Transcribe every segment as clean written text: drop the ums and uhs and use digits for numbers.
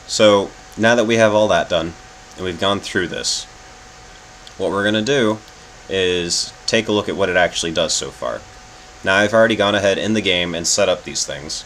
So now that we have all that done, and we've gone through this, what we're going to do is take a look at what it actually does so far. Now I've already gone ahead in the game and set up these things.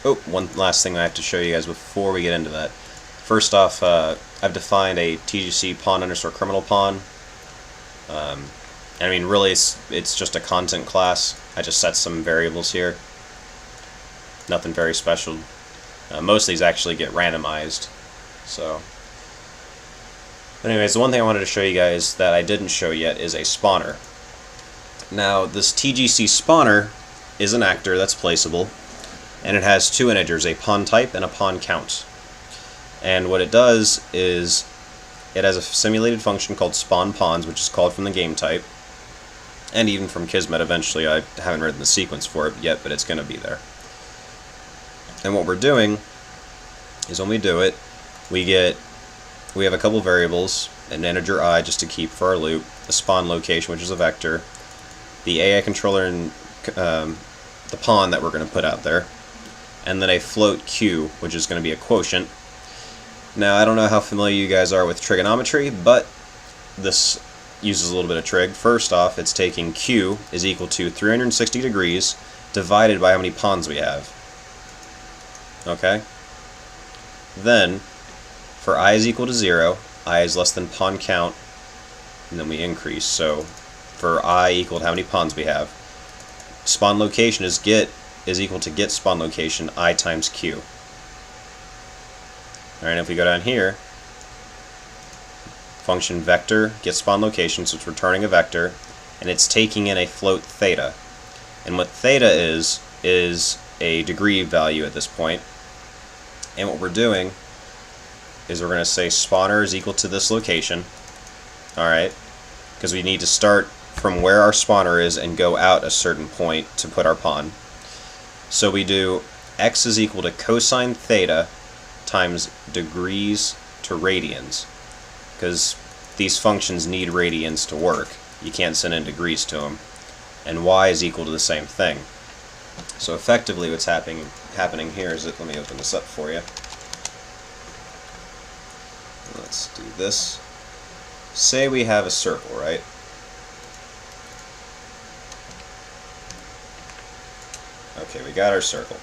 Oh, one last thing I have to show you guys before we get into that. First off, I've defined a TGC pawn underscore criminal pawn. I mean, really, it's just a content class. I just set some variables here. Nothing very special. Most of these actually get randomized. So, but anyways, the one thing I wanted to show you guys that I didn't show yet is a spawner. Now, this TGC spawner is an actor that's placeable, and it has two integers, a pawn type and a pawn count. And what it does is it has a simulated function called spawn pawns, which is called from the game type, and even from Kismet eventually. I haven't written the sequence for it yet, but it's going to be there. And what we're doing is when we do it, we have a couple variables, an integer I just to keep for our loop, a spawn location, which is a vector, the AI controller and the pawn that we're going to put out there, and then a float q, which is going to be a quotient. Now, I don't know how familiar you guys are with trigonometry, but this uses a little bit of trig. First off, it's taking q is equal to 360 degrees divided by how many pawns we have. Okay? Then, for I is equal to 0, I is less than pawn count, and then we increase. So, for I equal to how many pawns we have, spawn location is equal to get spawn location I times q. Alright, if we go down here, function vector gets spawn location, so it's returning a vector, and it's taking in a float theta. And what theta is a degree value at this point. And what we're doing is we're going to say spawner is equal to this location, alright, because we need to start from where our spawner is and go out a certain point to put our pawn. So we do x is equal to cosine theta times degrees to radians, because these functions need radians to work. You can't send in degrees to them. And y is equal to the same thing. So effectively what's happening here is that, let me open this up for you. Let's do this. Say we have a circle, right? Okay, we got our circle.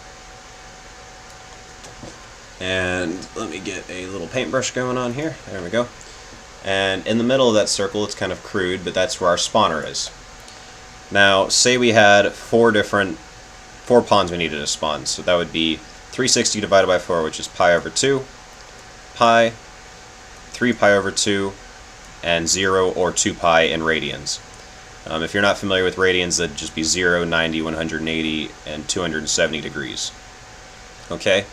And let me get a little paintbrush going on here. There we go. And in the middle of that circle, it's kind of crude, but that's where our spawner is. Now, say we had four pawns we needed to spawn. So that would be 360 divided by 4, which is pi over 2, pi, 3 pi over 2, and 0 or 2 pi in radians. If you're not familiar with radians, that'd just be 0, 90, 180, and 270 degrees. Okay?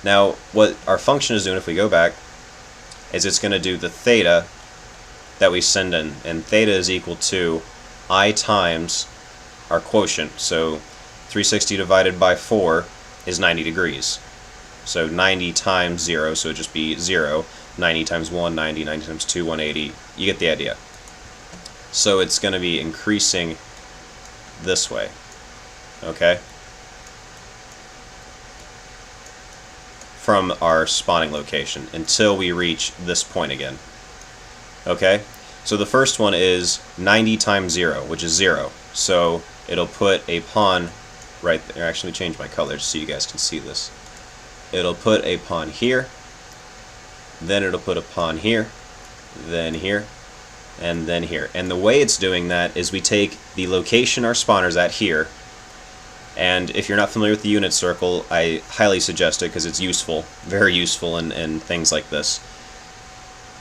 Now, what our function is doing, if we go back, is it's going to do the theta that we send in, and theta is equal to I times our quotient. So 360 divided by 4 is 90 degrees. So 90 times 0, so it'd just be 0. 90 times 1, 90, 90 times 2, 180. You get the idea. So it's going to be increasing this way. Okay? From our spawning location until we reach this point again. Okay? So the first one is 90 times 0, which is 0. So it'll put a pawn right there. Actually, change my colors so you guys can see this. It'll put a pawn here, then it'll put a pawn here, then here, and then here. And the way it's doing that is we take the location our spawner's at here, and if you're not familiar with the unit circle, I highly suggest it because it's useful, very useful in things like this.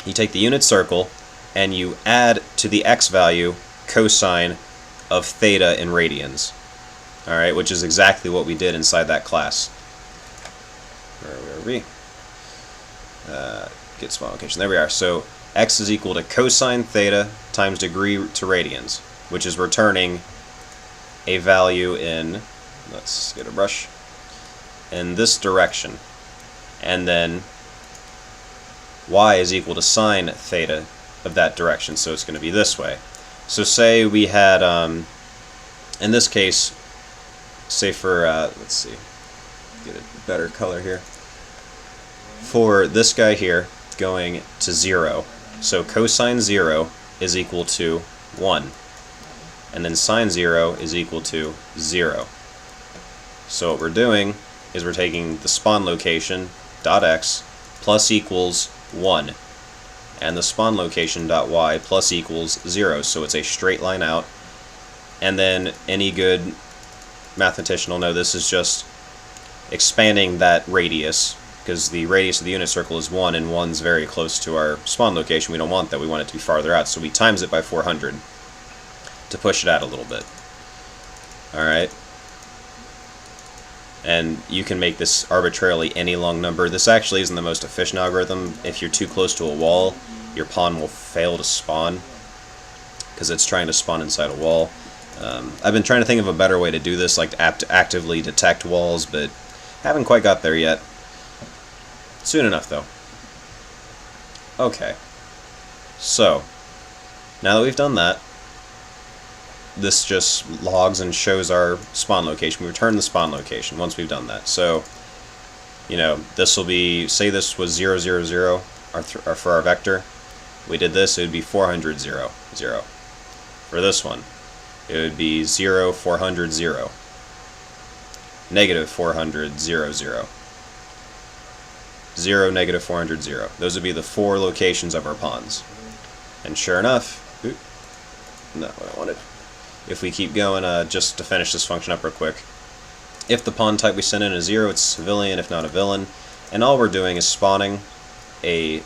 You take the unit circle and you add to the x value cosine of theta in radians. Alright, which is exactly what we did inside that class. Where were we? Get spawn location. There we are. So x is equal to cosine theta times degree to radians, which is returning a value in, let's get a brush, in this direction. And then y is equal to sine theta of that direction, so it's going to be this way. So say we had, in this case, say for, let's see, get a better color here. for this guy here going to 0. So cosine 0 is equal to 1. And then sine 0 is equal to 0. So what we're doing is we're taking the spawn location dot x plus equals 1 and the spawn location dot y plus equals 0. So it's a straight line out. And then any good mathematician will know this is just expanding that radius, because the radius of the unit circle is 1 and 1's very close to our spawn location. We don't want that. We want it to be farther out. So we times it by 400 to push it out a little bit. Alright. And you can make this arbitrarily any long number. This actually isn't the most efficient algorithm. If you're too close to a wall, your pawn will fail to spawn because it's trying to spawn inside a wall. I've been trying to think of a better way to do this, like to actively detect walls, but haven't quite got there yet. Soon enough, though. Okay. So, now that we've done that, this just logs and shows our spawn location. We return the spawn location once we've done that. So, you know, this will be, say this was 0, 0, 0 for our vector. We did this, it would be 400, 0, 0. For this one, it would be 0, 400, 0. Negative 400, 0, 0. 0, negative 400, 0. Those would be the 4 locations of our pawns. And sure enough, not what I wanted. If we keep going, just to finish this function up real quick, if the pawn type we send in is 0, it's civilian, if not a villain. And all we're doing is spawning a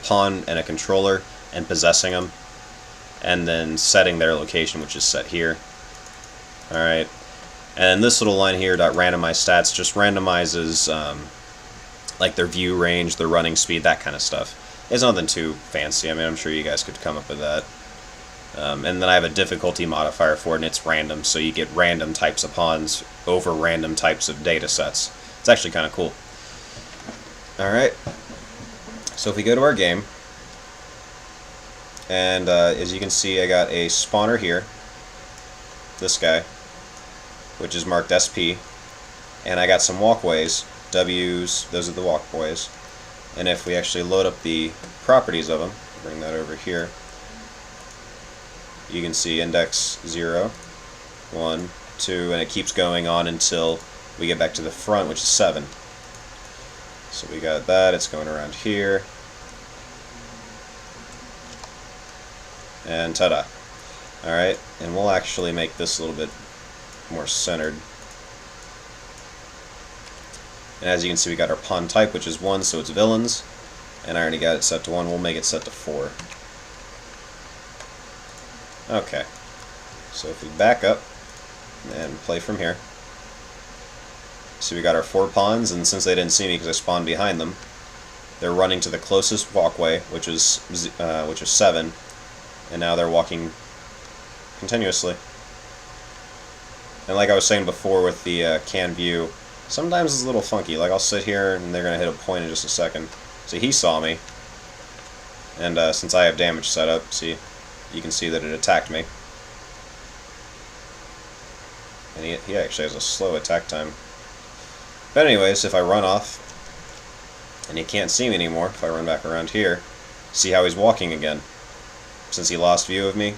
pawn and a controller and possessing them, and then setting their location, which is set here. Alright. And this little line here, .randomize stats, just randomizes like their view range, their running speed, that kind of stuff. It's nothing too fancy. I mean, I'm sure you guys could come up with that. And then I have a difficulty modifier for it, and it's random, so you get random types of pawns over random types of data sets. It's actually kind of cool. Alright. So if we go to our game, and as you can see, I got a spawner here, this guy, which is marked SP, and I got some walkways, W's, those are the walkways. And if we actually load up the properties of them, bring that over here, you can see index 0, 1, 2, and it keeps going on until we get back to the front, which is 7. So we got that, it's going around here, and ta-da. Alright, and we'll actually make this a little bit more centered. And as you can see, we got our pawn type, which is 1, so it's villains. And I already got it set to 1, we'll make it set to 4. Okay. So if we back up and play from here. So we got our 4 pawns, and since they didn't see me because I spawned behind them, they're running to the closest walkway, which is 7, and now they're walking continuously. And like I was saying before with the can view, sometimes it's a little funky. Like I'll sit here and they're going to hit a point in just a second. See, he saw me, and since I have damage set up, see, you can see that it attacked me. And he actually has a slow attack time. But anyways, if I run off, and he can't see me anymore, if I run back around here, see how he's walking again, since he lost view of me.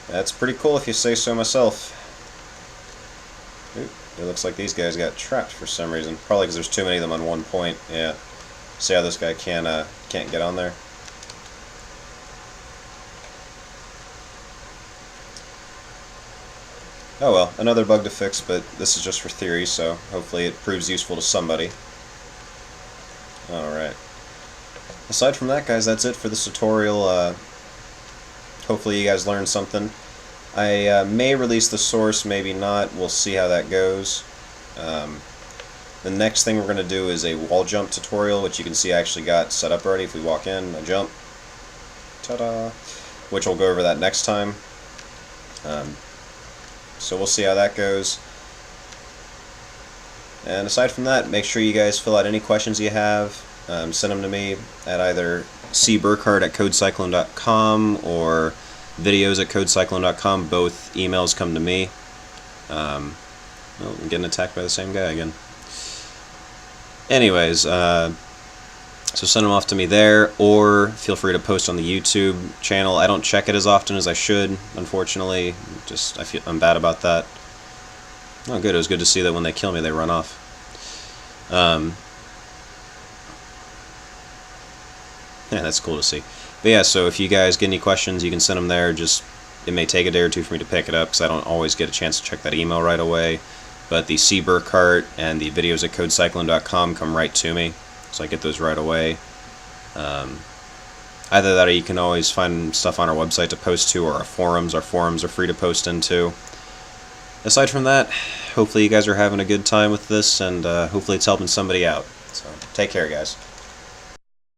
That's pretty cool if you say so myself. Oop, it looks like these guys got trapped for some reason. Probably because there's too many of them on one point. Yeah. See how this guy can't get on there? Oh well, another bug to fix, but this is just for theory, so hopefully it proves useful to somebody. Alright. Aside from that, guys, that's it for this tutorial. Hopefully you guys learned something. I may release the source, maybe not. We'll see how that goes. The next thing we're going to do is a wall jump tutorial, which you can see I actually got set up already. If we walk in, I jump. Ta-da! Which we'll go over that next time. So we'll see how that goes. And aside from that, make sure you guys fill out any questions you have. Send them to me at either cburkhardt@codecyclone.com or videos@codecyclone.com. Both emails come to me. Oh, I'm getting attacked by the same guy again. Anyways, so send them off to me there, or feel free to post on the YouTube channel. I don't check it as often as I should, unfortunately. I'm bad about that. Oh, good. It was good to see that when they kill me, they run off. Yeah, that's cool to see. But yeah, so if you guys get any questions, you can send them there. It may take a day or two for me to pick it up because I don't always get a chance to check that email right away. But the C. Burkhart and the videos at codecyclone.com come right to me, so I get those right away. Either that, or you can always find stuff on our website to post to, or our forums. Our forums are free to post into. Aside from that, hopefully you guys are having a good time with this, and hopefully it's helping somebody out. So take care, guys.